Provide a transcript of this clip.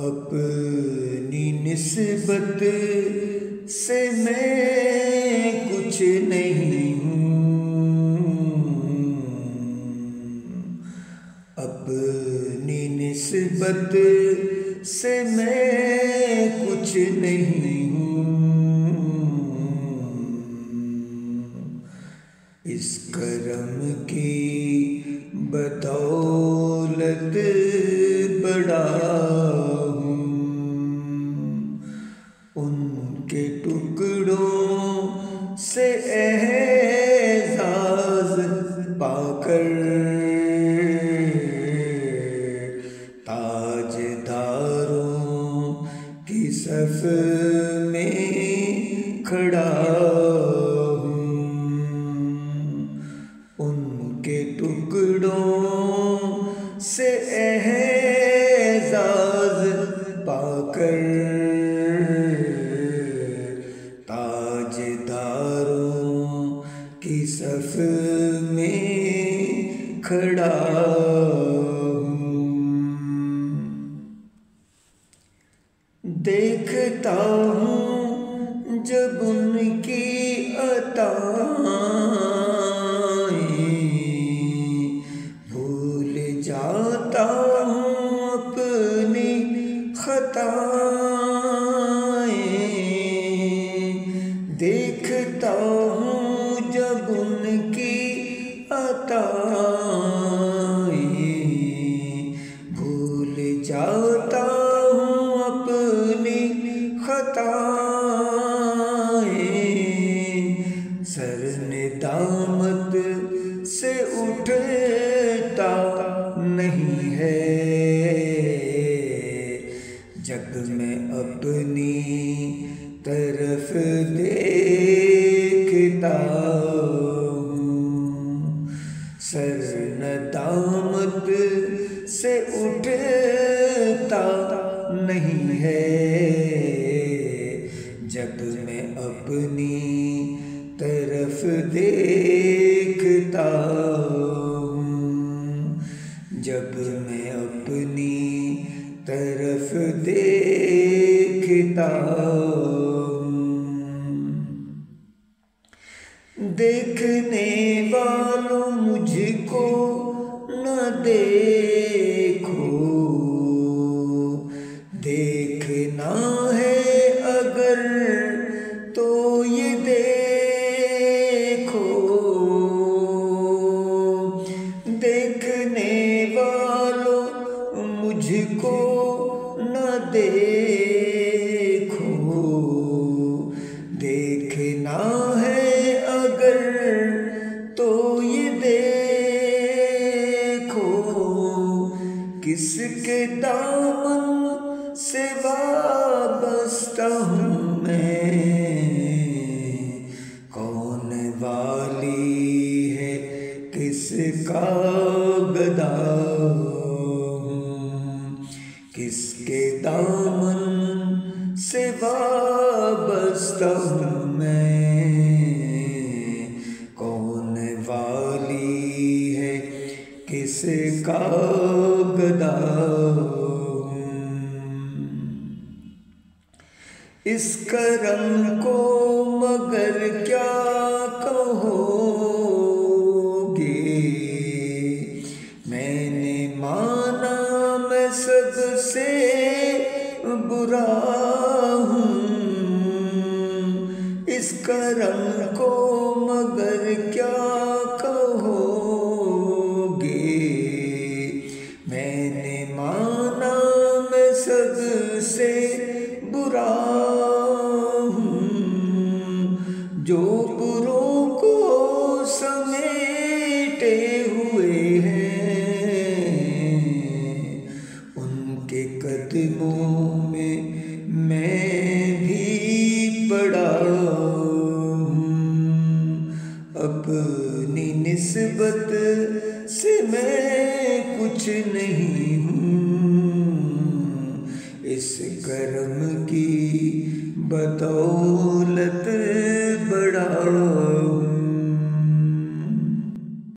अपनी निस्बत से मैं कुछ नहीं हूँ, अपनी निस्बत से मैं कुछ नहीं हूँ। इस करम की बदौलत बड़ा हूँ, उनके टुकड़ों से एहसास पाकर ताजदारों की सफ में खड़ा हूँ, उनके टुकड़ों से एहसास पाकर ताजदारों की सफ में खड़ा हूँ। देखता हूँ जब उनकी अताएं, भूल जाता हूँ अपनी खताएं। देखता हूँ जब उनकी अताएं, भूल जाता हूँ अपनी खताएं। सर निदामत से उठता नहीं है जब मैं अपनी तरफ देखता हूँ। सर नदामत से उठता नहीं है जब मैं अपनी तरफ देखता हूँ, जब मैं अपनी तरफ देखता हूँ। देखने वालों मुझको न देखो, देखना है अगर तो ये देखो। देखने वालों मुझको न देखो, देखना है अगर तो ये देखो। किसके दामन से वाबस्ता हूँ मैं, कौन वाली है किसका गदा हूँ। किसके दामन से वाबस्ता हूँ मैं, कौन वाली है किसका गदा हूँ। इस करम को मगर क्या कहोगे, मैंने माना मैं सबसे बुरा हूँ। इस करम को मगर क्या कहोगे, मैंने माना मैं सबसे बुरा हूँ। जो बुरों को समेटे हुए हैं, उनके कदमों में मैं भी पड़ा हूँ। अपनी निस्बत से मैं कुछ नहीं हूँ, इस करम की बदौलत